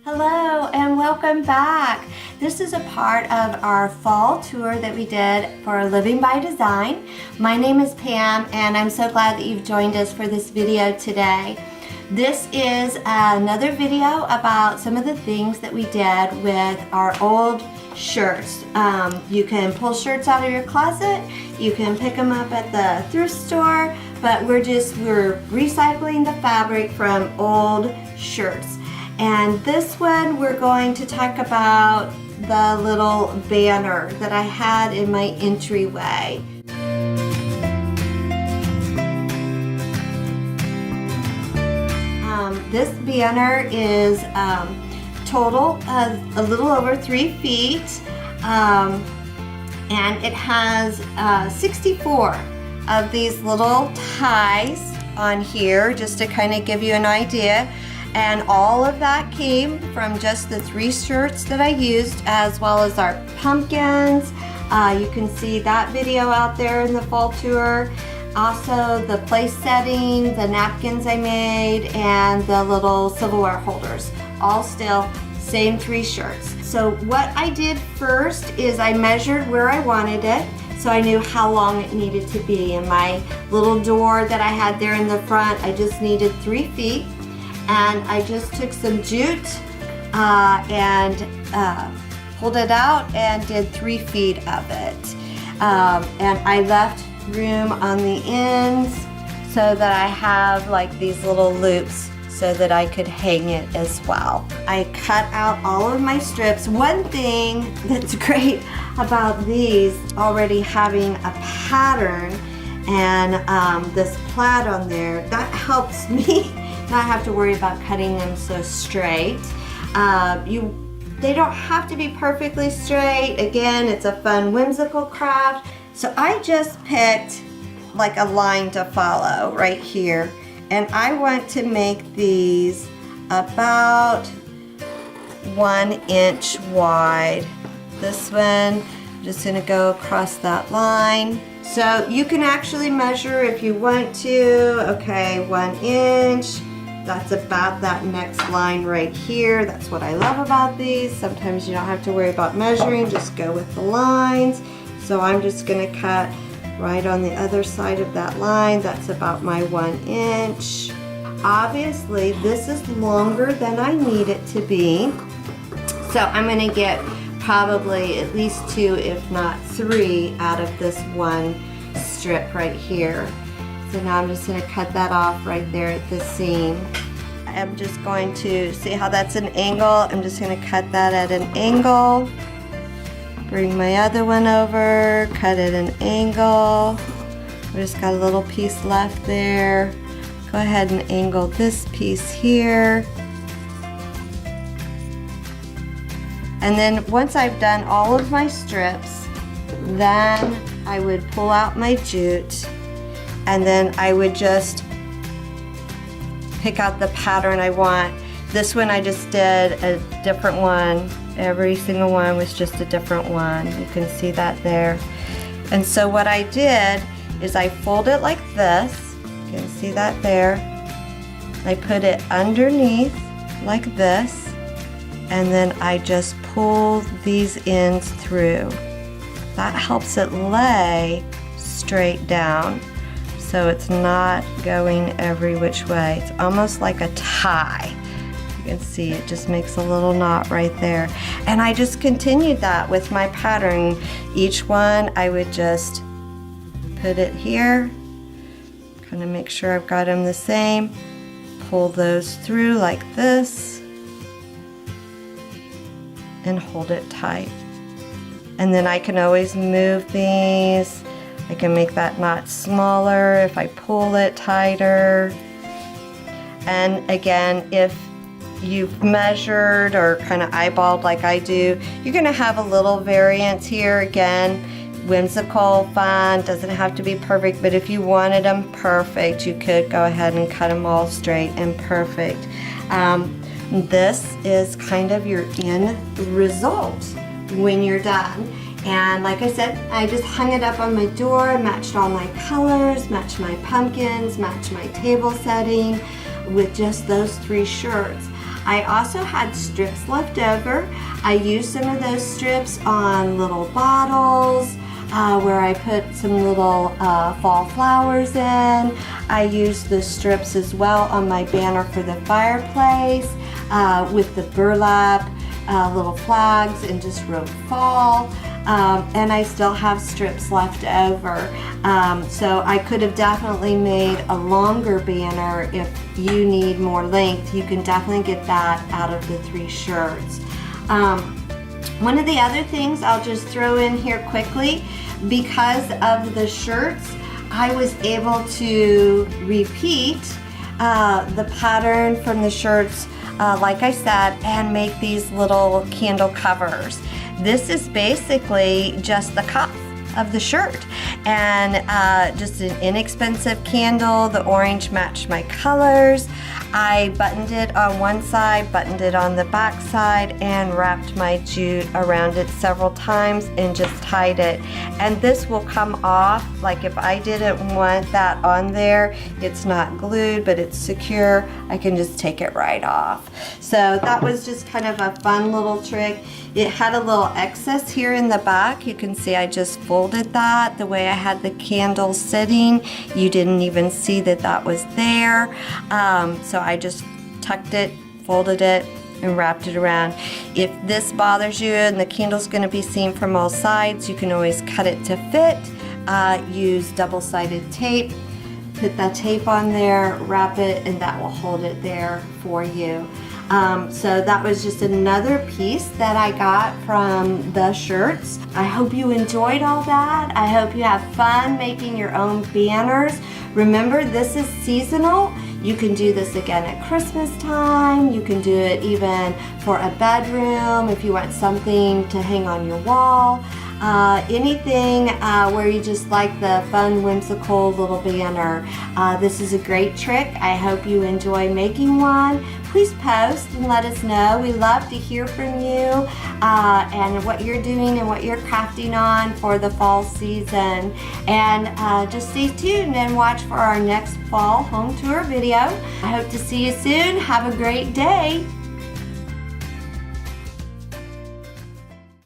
Hello and welcome back. This is a part of our fall tour that we did for Living by Design. My name is Pam and I'm so glad that you've joined us for this video today. This is another video about some of the things that we did with our old shirts. You can pull shirts out of your closet, you can pick them up at the thrift store, but we're recycling the fabric from old shirts. And this one we're going to talk about the little banner that I had in my entryway. This banner is total a little over 3 feet, and it has 64 of these little ties on here, just to kind of give you an idea. And all of that came from just the 3 shirts that I used, as well as our pumpkins. You can see that video out there in the fall tour. Also the place setting, the napkins I made, and the little silverware holders. All still same 3 shirts. So what I did first is I measured where I wanted it, so I knew how long it needed to be. And my little door that I had there in the front, I just needed 3 feet. And I just took some jute and pulled it out and did 3 feet of it. And I left room on the ends so that I have like these little loops so that I could hang it as well. I cut out all of my strips. One thing that's great about these already having a pattern and this plaid on there, that helps me not have to worry about cutting them so straight. They don't have to be perfectly straight. Again, it's a fun, whimsical craft. So I just picked like a line to follow right here. And I want to make these about 1 inch wide. This one, I'm just gonna go across that line. So you can actually measure if you want to. Okay, 1 inch. That's about that next line right here. That's what I love about these. Sometimes you don't have to worry about measuring, just go with the lines. So I'm just gonna cut right on the other side of that line. That's about my 1 inch. Obviously, this is longer than I need it to be. So I'm gonna get probably at least 2, if not 3, out of this one strip right here. So now I'm just going to cut that off right there at the seam. I'm just going to see how that's an angle. I'm just going to cut that at an angle. Bring my other one over, cut at an angle. We just got a little piece left there. Go ahead and angle this piece here. And then once I've done all of my strips, then I would pull out my jute. And then I would just pick out the pattern I want. This one I just did a different one. Every single one was just a different one. You can see that there. And so what I did is I fold it like this. You can see that there. I put it underneath like this. And then I just pull these ends through. That helps it lay straight down, so it's not going every which way. It's almost like a tie. You can see it just makes a little knot right there. And I just continued that with my pattern. Each one I would just put it here, kind of make sure I've got them the same, pull those through like this, and hold it tight. And then I can always move these. I can make that knot smaller if I pull it tighter. And again, if you've measured or kind of eyeballed like I do, you're gonna have a little variance here. Again, whimsical, fun, doesn't have to be perfect, but if you wanted them perfect, you could go ahead and cut them all straight and perfect. This is kind of your end result when you're done. And like I said, I just hung it up on my door, matched all my colors, matched my pumpkins, matched my table setting with just those 3 shirts. I also had strips left over. I used some of those strips on little bottles where I put some little fall flowers in. I used the strips as well on my banner for the fireplace with the burlap little flags and just wrote fall. And I still have strips left over. So I could have definitely made a longer banner. If you need more length, you can definitely get that out of the 3 shirts. One of the other things I'll just throw in here quickly, because of the shirts, I was able to repeat the pattern from the shirts, like I said, and make these little candle covers. This is basically just the cuff of the shirt, and just an inexpensive candle. The orange matched my colors. I buttoned it on one side, buttoned it on the back side, and wrapped my jute around it several times and just tied it. And this will come off, like if I didn't want that on there, it's not glued, but it's secure. I can just take it right off. So that was just kind of a fun little trick. It had a little excess here in the back. You can see I just folded that the way I had the candle sitting. You didn't even see that that was there. So I just tucked it, folded it, and wrapped it around. If this bothers you and the candle's going to be seen from all sides, you can always cut it to fit. Use double-sided tape. Put that tape on there, wrap it, and that will hold it there for you. So that was just another piece that I got from the shirts. I hope you enjoyed all that. I hope you have fun making your own banners. Remember, this is seasonal. You can do this again at Christmas time. You can do it even for a bedroom if you want something to hang on your wall. Anything where you just like the fun, whimsical little banner. This is a great trick. I hope you enjoy making one. Please post and let us know. We love to hear from you and what you're doing and what you're crafting on for the fall season. And just stay tuned and watch for our next fall home tour video. I hope to see you soon. Have a great day.